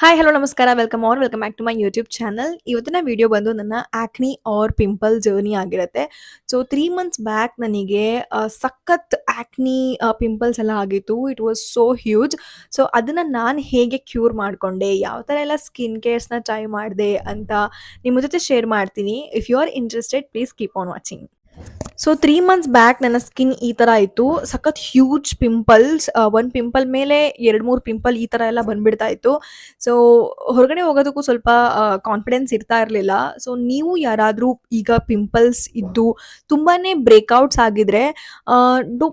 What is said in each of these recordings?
Hi hello ನಮಸ್ಕಾರ welcome back to my YouTube channel. ಇವತ್ತಿನ video ಬಂದು ನನ್ನ ಆಕ್ನಿ ಆರ್ ಪಿಂಪಲ್ ಜರ್ನಿ ಆಗಿರುತ್ತೆ. ಸೊ 3 ಮಂತ್ಸ್ ಬ್ಯಾಕ್ ನನಗೆ ಸಖತ್ ಆಕ್ನಿ ಪಿಂಪಲ್ಸ್ ಎಲ್ಲ ಆಗಿತ್ತು. It was so huge. So ಅದನ್ನ ನಾನು ಹೇಗೆ ಕ್ಯೂರ್ ಮಾಡ್ಕೊಂಡೆ, ಯಾವ ಥರ ಎಲ್ಲ ಸ್ಕಿನ್ ಕೇರ್ಸ್ನ ಟ್ರೈ ಮಾಡಿದೆ ಅಂತ ನಿಮ್ಮ ಜೊತೆ ಶೇರ್ ಮಾಡ್ತೀನಿ. If you are interested please keep on watching. So 3 months back ನನ್ನ ಸ್ಕಿನ್ ಈ ಥರ ಇತ್ತು. ಸಖತ್ ಹ್ಯೂಜ್ ಪಿಂಪಲ್ಸ್, ಒಂದು ಪಿಂಪಲ್ ಮೇಲೆ 2-3 ಪಿಂಪಲ್ ಈ ಥರ ಎಲ್ಲ ಬಂದ್ಬಿಡ್ತಾ ಇತ್ತು. ಸೊ ಹೊರಗಡೆ ಹೋಗೋದಕ್ಕೂ ಸ್ವಲ್ಪ ಕಾನ್ಫಿಡೆನ್ಸ್ ಇರ್ತಾ ಇರಲಿಲ್ಲ. ಸೊ ನೀವು ಯಾರಾದರೂ ಈಗ ಪಿಂಪಲ್ಸ್ ಇದ್ದು ತುಂಬಾ ಬ್ರೇಕ್ಔಟ್ಸ್ ಆಗಿದ್ರೆ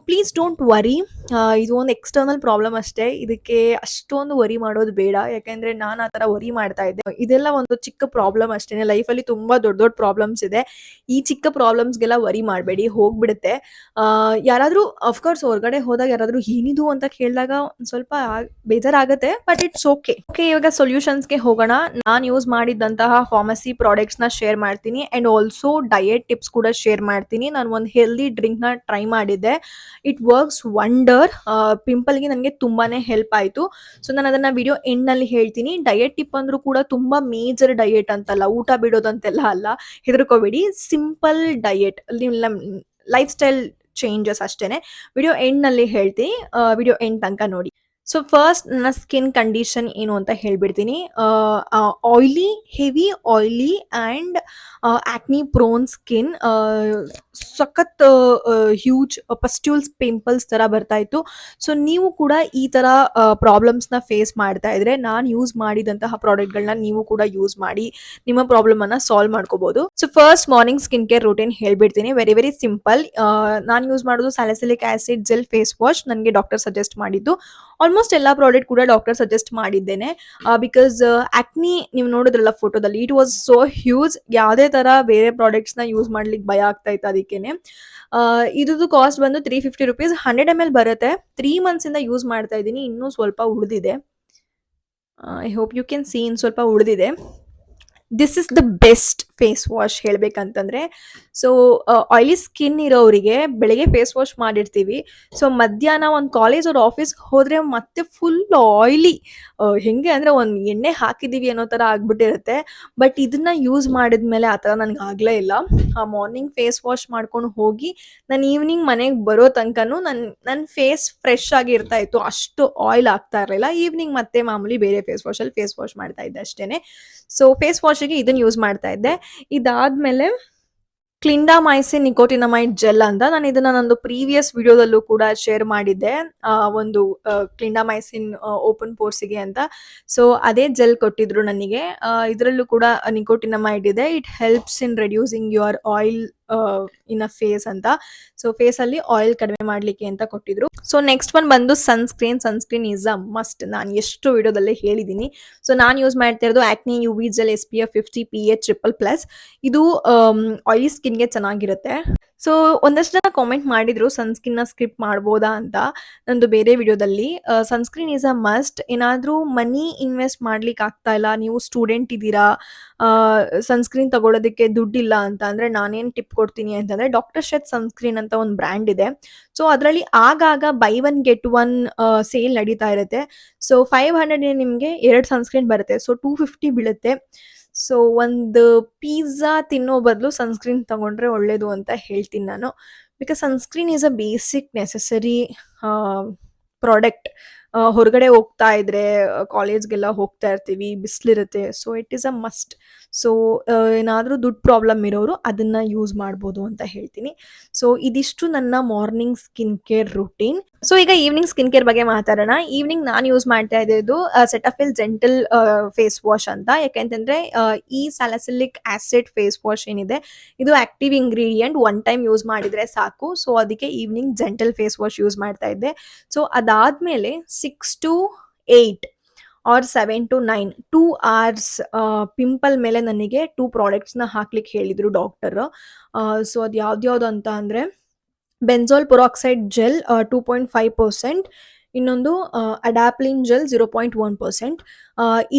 ಪ್ಲೀಸ್ ಡೋಂಟ್ ವರಿ. ಇದು ಒಂದು ಎಕ್ಸ್ಟರ್ನಲ್ ಪ್ರಾಬ್ಲಮ್ ಅಷ್ಟೇ. ಇದಕ್ಕೆ ಅಷ್ಟೊಂದು ವರಿ ಮಾಡೋದು ಬೇಡ, ಯಾಕೆಂದರೆ ನಾನು ಆ ಥರ ವರಿ ಮಾಡ್ತಾ ಇದ್ದೆ. ಇದೆಲ್ಲ ಒಂದು ಚಿಕ್ಕ ಪ್ರಾಬ್ಲಮ್ ಅಷ್ಟೇ. ಲೈಫಲ್ಲಿ ತುಂಬ ದೊಡ್ಡ ದೊಡ್ಡ ಪ್ರಾಬ್ಲಮ್ಸ್ ಇದೆ. ಈ ಚಿಕ್ಕ ಪ್ರಾಬ್ಲಮ್ಸ್ಗೆಲ್ಲ ವರಿ ಮಾಡಬೇಡಿ, ಹೋಗ್ಬಿಡುತ್ತೆ. ಯಾರಾದರೂ ಅಫ್ಕೋರ್ಸ್ ಹೊರಗಡೆ ಹೋದಾಗ ಯಾರಾದರೂ ಏನಿದು ಅಂತ ಕೇಳಿದಾಗ ಸ್ವಲ್ಪ ಬೇಜಾರಾಗುತ್ತೆ, ಬಟ್ ಇಟ್ಸ್ ಓಕೆ. ಇವಾಗ ಸೊಲ್ಯೂಷನ್ಸ್ಗೆ ಹೋಗೋಣ. ನಾನು ಯೂಸ್ ಮಾಡಿದ್ದಂತಹ ಫಾರ್ಮಸಿ ಪ್ರಾಡಕ್ಟ್ಸ್ನ ಶೇರ್ ಮಾಡ್ತೀನಿ ಆ್ಯಂಡ್ ಆಲ್ಸೋ ಡಯಟ್ ಟಿಪ್ಸ್ ಕೂಡ ಶೇರ್ ಮಾಡ್ತೀನಿ. ನಾನು ಒಂದು ಹೆಲ್ದಿ ಡ್ರಿಂಕ್ನ ಟ್ರೈ ಮಾಡಿದ್ದೆ. It works wonder. ಪಿಂಪಲ್ಗೆ ನನಗೆ ತುಂಬಾ ಹೆಲ್ಪ್ ಆಯಿತು. ಸೊ ನಾನು ಅದನ್ನು ವಿಡಿಯೋ ಎಂಡ್ನಲ್ಲಿ ಹೇಳ್ತೀನಿ. ಡಯಟ್ ಟಿಪ್ ಅಂದರೂ ಕೂಡ ತುಂಬ ಮೇಜರ್ ಡಯಟ್ ಅಂತಲ್ಲ, ಊಟ ಬಿಡೋದಂತೆಲ್ಲ ಅಲ್ಲ, ಹೆದರ್ಕೋಬೇಡಿ. Simple diet, lifestyle changes ಅಷ್ಟೇ. ವಿಡಿಯೋ ಎಂಡ್ನಲ್ಲಿ ಹೇಳ್ತೀನಿ, ವಿಡಿಯೋ ಎಂಡ್ ತನಕ ನೋಡಿ. ಸೊ ಫಸ್ಟ್ ನನ್ನ ಸ್ಕಿನ್ ಕಂಡೀಷನ್ ಏನು ಅಂತ ಹೇಳ್ಬಿಡ್ತೀನಿ. Oily, heavy oily and acne prone skin. ಸಖತ್ ಹ್ಯೂಜ್ ಪಸ್ಟ್ಯೂಲ್ಸ್ ಪಿಂಪಲ್ಸ್ ಥರ ಬರ್ತಾ ಇತ್ತು. ಸೊ ನೀವು ಕೂಡ ಈ ಥರ ಪ್ರಾಬ್ಲಮ್ಸ್ನ ಫೇಸ್ ಮಾಡ್ತಾ ಇದ್ರೆ ನಾನು ಯೂಸ್ ಮಾಡಿದಂತಹ ಪ್ರಾಡಕ್ಟ್ಗಳನ್ನ ನೀವು ಕೂಡ ಯೂಸ್ ಮಾಡಿ ನಿಮ್ಮ ಪ್ರಾಬ್ಲಮನ್ನು ಸಾಲ್ವ್ ಮಾಡ್ಕೋಬೋದು. So first morning skin care routine ಹೇಳ್ಬಿಡ್ತೀನಿ. Very very simple. ನಾನು ಯೂಸ್ ಮಾಡೋದು salicylic acid gel face wash. ನನಗೆ ಡಾಕ್ಟರ್ ಸಜೆಸ್ಟ್ ಮಾಡಿದ್ದು. ಆಲ್ಮೋಸ್ಟ್ ಎಲ್ಲ ಪ್ರಾಡಕ್ಟ್ ಕೂಡ ಡಾಕ್ಟರ್ ಸಜೆಸ್ಟ್ ಮಾಡಿದ್ದೇನೆ. ಬಿಕಾಸ್ ಆಕ್ನಿ ನೀವು ನೋಡಿದ್ರಲ್ಲ ಫೋಟೋದಲ್ಲಿ, ಇಟ್ ವಾಸ್ ಸೋ ಹ್ಯೂಜ್. ಯಾವುದೇ ಥರ ಬೇರೆ ಪ್ರಾಡಕ್ಟ್ಸ್ನ ಯೂಸ್ ಮಾಡ್ಲಿಕ್ಕೆ ಭಯ ಆಗ್ತಾ ಇತ್ತು. ಅದಕ್ಕೇನೆ ಇದ್ರದ್ದು ಕಾಸ್ಟ್ ಬಂದು 350 ರುಪೀಸ್. 100 ml ಬರುತ್ತೆ. 3 ಮಂತ್ಸಿಂದ ಯೂಸ್ ಮಾಡ್ತಾ ಇದ್ದೀನಿ. ಇನ್ನೂ ಸ್ವಲ್ಪ ಉಳಿದಿದೆ. I hope you can see, ಇನ್ನು ಸ್ವಲ್ಪ ಉಳಿದಿದೆ. This is the best face wash ಹೇಳಬೇಕಂತಂದರೆ. ಸೊ ಆಯ್ಲಿ ಸ್ಕಿನ್ ಇರೋರಿಗೆ ಬೆಳಗ್ಗೆ ಫೇಸ್ ವಾಶ್ ಮಾಡಿರ್ತೀವಿ. ಸೊ ಮಧ್ಯಾಹ್ನ ಒಂದು ಕಾಲೇಜ್ ಅವ್ರ ಆಫೀಸ್ಗೆ ಹೋದರೆ ಮತ್ತೆ ಫುಲ್ ಆಯ್ಲಿ, ಹೆಂಗೆ ಅಂದರೆ ಒಂದು ಎಣ್ಣೆ ಹಾಕಿದ್ದೀವಿ ಅನ್ನೋ ಥರ ಆಗ್ಬಿಟ್ಟಿರುತ್ತೆ. ಬಟ್ ಇದನ್ನು ಯೂಸ್ ಮಾಡಿದ್ಮೇಲೆ ಆ ಥರ ನನಗೆ ಆಗಲೇ ಇಲ್ಲ. ಮಾರ್ನಿಂಗ್ ಫೇಸ್ ವಾಶ್ ಮಾಡ್ಕೊಂಡು ಹೋಗಿ ನಾನು ಈವ್ನಿಂಗ್ ಮನೆಗೆ ಬರೋ ತನಕನೂ ನನ್ನ ಫೇಸ್ ಫ್ರೆಶ್ ಆಗಿ ಇರ್ತಾ ಇತ್ತು. ಅಷ್ಟು ಆಯಿಲ್ ಆಗ್ತಾ ಇರಲಿಲ್ಲ. ಈವ್ನಿಂಗ್ ಮತ್ತೆ ಮಾಮೂಲಿ ಬೇರೆ ಫೇಸ್ ವಾಶ್ ಮಾಡ್ತಾ ಇದ್ದೆ ಅಷ್ಟೇ. ಸೊ ಫೇಸ್ ವಾಶಿಗೆ ಇದನ್ನು ಯೂಸ್ ಮಾಡ್ತಾ ಇದ್ದೆ. ಇದಾದ್ಮೇಲೆ ಕ್ಲಿಂಡಾಮೈಸಿನ್ ನಿಕೋಟಿನಮೈಡ್ ಜೆಲ್ ಅಂತ, ನಾನು ಇದನ್ನ ನಂದು ಪ್ರೀವಿಯಸ್ ವಿಡಿಯೋದಲ್ಲೂ ಕೂಡ ಶೇರ್ ಮಾಡಿದ್ದೆ. ಒಂದು ಕ್ಲಿಂಡಾಮೈಸಿನ್ ಓಪನ್ ಪೋರ್ಸಿಗೆ ಅಂತ. ಸೊ ಅದೇ ಜೆಲ್ ಕೊಟ್ಟಿದ್ರು ನನಗೆ. ಇದರಲ್ಲೂ ಕೂಡ ನಿಕೋಟಿನಮೈಡ್ ಇದೆ. It helps in reducing your oil in a face ಅಂತ. ಸೊ ಫೇಸಲ್ಲಿ ಆಯಿಲ್ ಕಡಿಮೆ ಮಾಡಲಿಕ್ಕೆ ಅಂತ ಕೊಟ್ಟಿದ್ರು. ಸೊ ನೆಕ್ಸ್ಟ್ ಒನ್ ಬಂದು ಸನ್ಸ್ಕ್ರೀನ್ ಈಸ್ ಅ ಮಸ್ಟ್. ನಾನು ಎಷ್ಟು ವಿಡಿಯೋದಲ್ಲೇ ಹೇಳಿದ್ದೀನಿ. ಸೊ ನಾನು ಯೂಸ್ ಮಾಡ್ತಾ ಇರೋದು acne UV gel SPF 50 PA triple+. ಇದು ಆಯಿಲಿ ಸ್ಕಿನ್ಗೆ ಚೆನ್ನಾಗಿರುತ್ತೆ. ಸೊ ಒಂದಷ್ಟು ಜನ ಕಾಮೆಂಟ್ ಮಾಡಿದ್ರು ಸನ್ಸ್ಕ್ರೀನ್ನ ಸ್ಕಿಪ್ ಮಾಡ್ಬೋದಾ ಅಂತ ನಂದು ಬೇರೆ ವಿಡಿಯೋದಲ್ಲಿ. Sunscreen is a must. ಏನಾದರೂ ಮನಿ ಇನ್ವೆಸ್ಟ್ ಮಾಡ್ಲಿಕ್ಕೆ ಆಗ್ತಾ ಇಲ್ಲ, ನೀವು ಸ್ಟೂಡೆಂಟ್ ಇದ್ದೀರಾ, ಸನ್ಸ್ಕ್ರೀನ್ ತಗೊಳ್ಳೋದಕ್ಕೆ ದುಡ್ಡಿಲ್ಲ ಅಂತ ಅಂದರೆ ನಾನೇನು ಟಿಪ್ ಕೊಡ್ತೀನಿ ಅಂತಂದರೆ, ಡಾಕ್ಟರ್ ಶೆತ್ ಸನ್ಸ್ಕ್ರೀನ್ ಅಂತ ಒಂದು ಬ್ರ್ಯಾಂಡ್ ಇದೆ. ಸೊ ಅದರಲ್ಲಿ ಆಗಾಗ by one get one sale ನಡೀತಾ ಇರುತ್ತೆ. ಸೊ 500 ನಿಮಗೆ 2 ಸನ್ಸ್ಕ್ರೀನ್ ಬರುತ್ತೆ. ಸೊ 250 ಬೀಳುತ್ತೆ. ಸೊ ಒಂದು ಪಿಜ್ಜಾ ತಿನ್ನೋ ಬದಲು ಸನ್ಸ್ಕ್ರೀನ್ ತಗೊಂಡ್ರೆ ಒಳ್ಳೇದು ಅಂತ ಹೇಳ್ತೀನಿ ನಾನು. Because sunscreen is a basic necessary product. ಹೊರಗಡೆ ಹೋಗ್ತಾ ಇದ್ರೆ, ಕಾಲೇಜ್ಗೆಲ್ಲ ಹೋಗ್ತಾ ಇರ್ತೀವಿ, ಬಿಸಿಲಿರುತ್ತೆ. So it is a must. So ಏನಾದರೂ ದುಡ್ಡು ಪ್ರಾಬ್ಲಮ್ ಇರೋರು ಅದನ್ನು ಯೂಸ್ ಮಾಡ್ಬೋದು ಅಂತ ಹೇಳ್ತೀನಿ. ಸೊ ಇದಿಷ್ಟು ನನ್ನ morning skin care routine. So ಈಗ ಈವ್ನಿಂಗ್ ಸ್ಕಿನ್ ಕೇರ್ ಬಗ್ಗೆ ಮಾತಾಡೋಣ. ಈವ್ನಿಂಗ್ ನಾನು ಯೂಸ್ ಮಾಡ್ತಾ ಇದ್ದು ಸೆಟಫಿಲ್ ಜೆಂಟಲ್ ಫೇಸ್ ವಾಶ್ ಅಂತ. ಯಾಕೆಂತಂದರೆ ಈ ಸ್ಯಾಲಿಸಿಲಿಕ್ ಆಸಿಡ್ ಫೇಸ್ ವಾಶ್ ಏನಿದೆ, ಇದು ಆಕ್ಟಿವ್ ಇಂಗ್ರೀಡಿಯೆಂಟ್. 1 ಟೈಮ್ ಯೂಸ್ ಮಾಡಿದರೆ ಸಾಕು. ಸೊ ಅದಕ್ಕೆ evening gentle face wash use ಮಾಡ್ತಾ ಇದ್ದೆ. ಸೊ ಅದಾದಮೇಲೆ 6 to 8 or 7 to 9 2 hours pimple ಮೇಲೆ ನನಗೆ 2 ಪ್ರಾಡಕ್ಟ್ಸ್ನ ಹಾಕ್ಲಿಕ್ಕೆ ಹೇಳಿದರು ಡಾಕ್ಟರ್. ಸೊ ಅದು ಯಾವ್ದ್ಯಾವ್ದು ಅಂತ ಅಂದರೆ, ಬೆಂಜೋಲ್ ಪೆರಾಕ್ಸೈಡ್ ಜೆಲ್ 2.5%, ಇನ್ನೊಂದು ಅಡಾಪ್ಲಿನ್ ಜೆಲ್ 0.1%.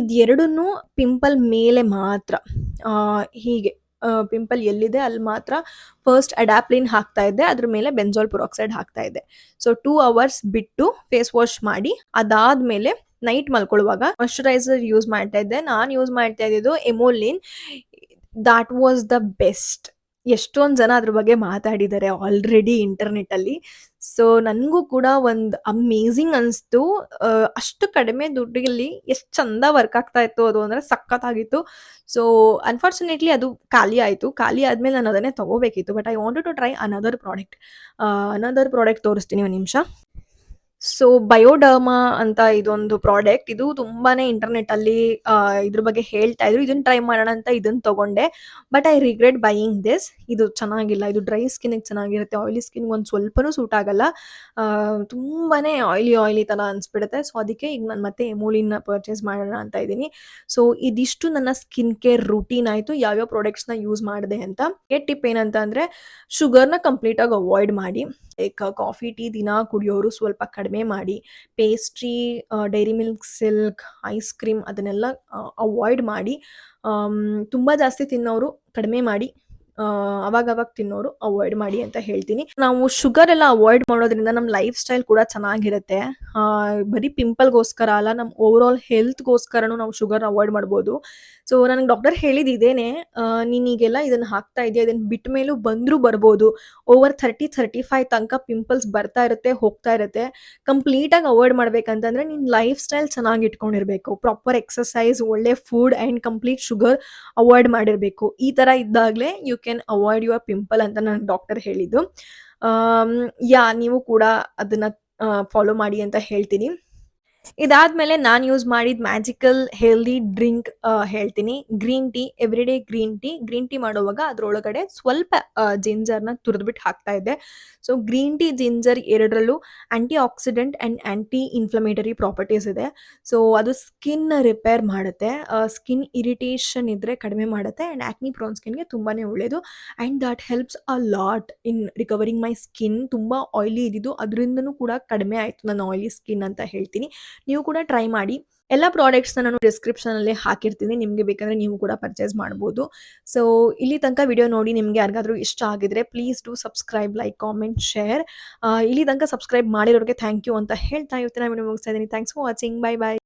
ಇದೆರಡನ್ನೂ ಪಿಂಪಲ್ ಮೇಲೆ ಮಾತ್ರ, ಹೀಗೆ ಪಿಂಪಲ್ ಎಲ್ಲಿದೆ ಅಲ್ಲಿ ಮಾತ್ರ ಫಸ್ಟ್ ಅಡಾಪ್ಲಿನ್ ಹಾಕ್ತಾ ಇದ್ದೆ, ಅದ್ರ ಮೇಲೆ ಬೆಂಜೋಲ್ ಪೆರಾಕ್ಸೈಡ್ ಹಾಕ್ತಾ ಇದ್ದೆ. ಸೊ 2 hours ಬಿಟ್ಟು ಫೇಸ್ ವಾಶ್ ಮಾಡಿ ಅದಾದಮೇಲೆ ನೈಟ್ ಮಲ್ಕೊಳ್ಳುವಾಗ ಮಾಯಿಶ್ಚರೈಸರ್ ಯೂಸ್ ಮಾಡ್ತಾ ಇದ್ದೆ. ನಾನು ಯೂಸ್ ಮಾಡ್ತಾ ಇದ್ದಿದ್ದು Emolene. That was the best. ಎಷ್ಟೊಂದ್ ಜನ ಅದ್ರ ಬಗ್ಗೆ ಮಾತಾಡಿದ್ದಾರೆ ಆಲ್ರೆಡಿ ಇಂಟರ್ನೆಟ್ಟಲ್ಲಿ. ಸೊ ನನಗೂ ಕೂಡ ಒಂದ್ ಅಮೇಜಿಂಗ್ ಅನ್ಸ್ತು. ಅಷ್ಟು ಕಡಿಮೆ ದುಡ್ಡಿನಲ್ಲಿ ಎಷ್ಟ್ ಚಂದ ವರ್ಕ್ ಆಗ್ತಾ ಇತ್ತು ಅದು ಅಂದ್ರೆ ಸಖತ್ತಾಗಿತ್ತು. ಸೊ ಅನ್ಫಾರ್ಚುನೇಟ್ಲಿ ಅದು ಖಾಲಿ ಆಯ್ತು. ಖಾಲಿ ಆದ್ಮೇಲೆ ನಾನು ಅದನ್ನೇ ತಗೋಬೇಕಿತ್ತು. But I wanted to try another product. Another product ತೋರಿಸ್ತೀನಿ ಒಂದ್ ನಿಮಿಷ. ಸೊ ಬಯೋಡರ್ಮಾ ಅಂತ ಇದೊಂದು ಪ್ರಾಡಕ್ಟ್. ಇದು ತುಂಬಾನೇ ಇಂಟರ್ನೆಟ್ ಅಲ್ಲಿ ಇದ್ರ ಬಗ್ಗೆ ಹೇಳ್ತಾ ಇದ್ರು. ಇದನ್ನ ಟ್ರೈ ಮಾಡೋಣ ಅಂತ ಇದನ್ನ ತಗೊಂಡೆ. But I regret buying this. ಇದು ಚೆನ್ನಾಗಿಲ್ಲ. ಇದು ಡ್ರೈ ಸ್ಕಿನ್ಗೆ ಚೆನ್ನಾಗಿರುತ್ತೆ. ಆಯಿಲಿ ಸ್ಕಿನ್ ಒಂದ್ ಸ್ವಲ್ಪನೂ ಸೂಟ್ ಆಗಲ್ಲ. ತುಂಬಾನೇ ಆಯಿಲಿ ತರ ಅನ್ಸ್ಬಿಡುತ್ತೆ. ಸೊ ಅದಕ್ಕೆ ಈಗ ನಾನು ಮತ್ತೆ ಎಮೋಲಿನ ಪರ್ಚೇಸ್ ಮಾಡೋಣ ಅಂತ ಇದ್ದೀನಿ. ಸೊ ಇದಿಷ್ಟು ನನ್ನ ಸ್ಕಿನ್ ಕೇರ್ ರೂಟೀನ್ ಆಯ್ತು. ಯಾವ್ಯಾವ ಪ್ರಾಡಕ್ಟ್ಸ್ ನ ಯೂಸ್ ಮಾಡಿದೆ ಅಂತ. ಟಿಪ್ ಏನಂತ ಅಂದ್ರೆ ಶುಗರ್ನ ಕಂಪ್ಲೀಟ್ ಆಗಿ ಅವಾಯ್ಡ್ ಮಾಡಿ. ಲೈಕ್ ಕಾಫಿ ಟೀ ದಿನ ಕುಡಿಯೋರು ಸ್ವಲ್ಪ ಕಡಿಮೆ ಮಾಡಿ. Pastry, dairy milk, silk, ice cream ಅದನ್ನೆಲ್ಲ ಅವಾಯ್ಡ್ ಮಾಡಿ. ತುಂಬ ಜಾಸ್ತಿ ತಿನ್ನೋರು ಕಡಿಮೆ ಮಾಡಿ. ಅವಾಗವಾಗ ತಿನ್ನೋರು ಅವಾಯ್ಡ್ ಮಾಡಿ ಅಂತ ಹೇಳ್ತೀನಿ. ನಾವು ಶುಗರ್ ಎಲ್ಲ ಅವಾಯ್ಡ್ ಮಾಡೋದ್ರಿಂದ ನಮ್ಮ ಲೈಫ್ ಸ್ಟೈಲ್ ಕೂಡ ಚೆನ್ನಾಗಿರುತ್ತೆ. ಬರೀ ಪಿಂಪಲ್ಗೋಸ್ಕರ ಅಲ್ಲ, ನಮ್ಮ ಓವರ್ ಆಲ್ ಹೆಲ್ತ್ಗೋಸ್ಕರನೂ ನಾವು ಶುಗರ್ ಅವಾಯ್ಡ್ ಮಾಡ್ಬೋದು. ಸೊ ನನಗೆ ಡಾಕ್ಟರ್ ಹೇಳಿದ್ದು ಇದೇನೆ, ನೀನೀಗೆಲ್ಲ ಇದನ್ನ ಹಾಕ್ತಾ ಇದೆಯಾ, ಇದನ್ನ ಬಿಟ್ಟ ಮೇಲೂ ಬಂದರೂ ಬರ್ಬೋದು. ಓವರ್ 30-35 ತನಕ ಪಿಂಪಲ್ಸ್ ಬರ್ತಾ ಇರುತ್ತೆ, ಹೋಗ್ತಾ ಇರುತ್ತೆ. ಕಂಪ್ಲೀಟಾಗಿ ಅವಾಯ್ಡ್ ಮಾಡ್ಬೇಕಂತಂದ್ರೆ ನಿನ್ನ ಲೈಫ್ ಸ್ಟೈಲ್ ಚೆನ್ನಾಗಿ ಇಟ್ಕೊಂಡಿರ್ಬೇಕು. ಪ್ರಾಪರ್ ಎಕ್ಸಸೈಸ್, ಒಳ್ಳೆ food and complete sugar avoid ಮಾಡಿರಬೇಕು. ಈ ಥರ ಇದ್ದಾಗಲೇ you can avoid your pimple ಅಂತ ನನಗೆ ಡಾಕ್ಟರ್ ಹೇಳಿದ್ದು. ನೀವು ಕೂಡ ಅದನ್ನ ಫಾಲೋ ಮಾಡಿ ಅಂತ ಹೇಳ್ತೀನಿ. ಇದಾದ್ಮೇಲೆ ನಾನು ಯೂಸ್ ಮಾಡಿದ ಮ್ಯಾಜಿಕಲ್ ಹೆಲ್ದಿ ಡ್ರಿಂಕ್ ಹೇಳ್ತೀನಿ. Green tea, everyday green tea. Green tea ಮಾಡುವಾಗ ಅದರೊಳಗಡೆ ಸ್ವಲ್ಪ ಜಿಂಜರ್ನ ತುರಿದ್ಬಿಟ್ಟು ಹಾಕ್ತಾ ಇದ್ದೆ. ಸೊ ಗ್ರೀನ್ ಟೀ, ಜಿಂಜರ್ ಎರಡರಲ್ಲೂ antioxidant and anti inflammatory properties ಇದೆ. ಸೊ ಅದು ಸ್ಕಿನ್ ರಿಪೇರ್ ಮಾಡುತ್ತೆ. ಸ್ಕಿನ್ ಇರಿಟೇಷನ್ ಇದ್ದರೆ ಕಡಿಮೆ ಮಾಡುತ್ತೆ. ಆ್ಯಂಡ್ ಆ್ಯಕ್ನಿ ಪ್ರೋನ್ ಸ್ಕಿನ್ಗೆ ತುಂಬಾ ಒಳ್ಳೆಯದು. And that helps a lot in recovering my skin. ತುಂಬ ಆಯ್ಲಿ ಇದ್ದಿದ್ದು ಅದರಿಂದನೂ ಕೂಡ ಕಡಿಮೆ ಆಯಿತು ನನ್ನ ಆಯ್ಲಿ ಸ್ಕಿನ್ ಅಂತ ಹೇಳ್ತೀನಿ. ನೀವು ಕೂಡ ಟ್ರೈ ಮಾಡಿ. ಎಲ್ಲ ಪ್ರಾಡಕ್ಟ್ಸ್ನ ನಾನು ಡಿಸ್ಕ್ರಿಪ್ಷನಲ್ಲಿ ಹಾಕಿರ್ತೀನಿ. ನಿಮಗೆ ಬೇಕಂದರೆ ನೀವು ಕೂಡ ಪರ್ಚೇಸ್ ಮಾಡ್ಬೋದು. ಸೊ ಇಲ್ಲಿ ತನಕ ವಿಡಿಯೋ ನೋಡಿ ನಿಮಗೆ ಯಾರಿಗಾದ್ರೂ ಇಷ್ಟ ಆಗಿದ್ರೆ please do subscribe, like, comment, share. ಇಲ್ಲಿ ತನಕ ಸಬ್ಸ್ಕ್ರೈಬ್ ಮಾಡಿರೋರಿಗೆ ಥ್ಯಾಂಕ್ ಯು ಅಂತ ಹೇಳ್ತಾ ಇವತ್ತಿನ ವಿಡಿಯೋ ಮುಗಿಸ್ತಾ ಇದ್ದೀನಿ. Thanks for watching. Bye bye.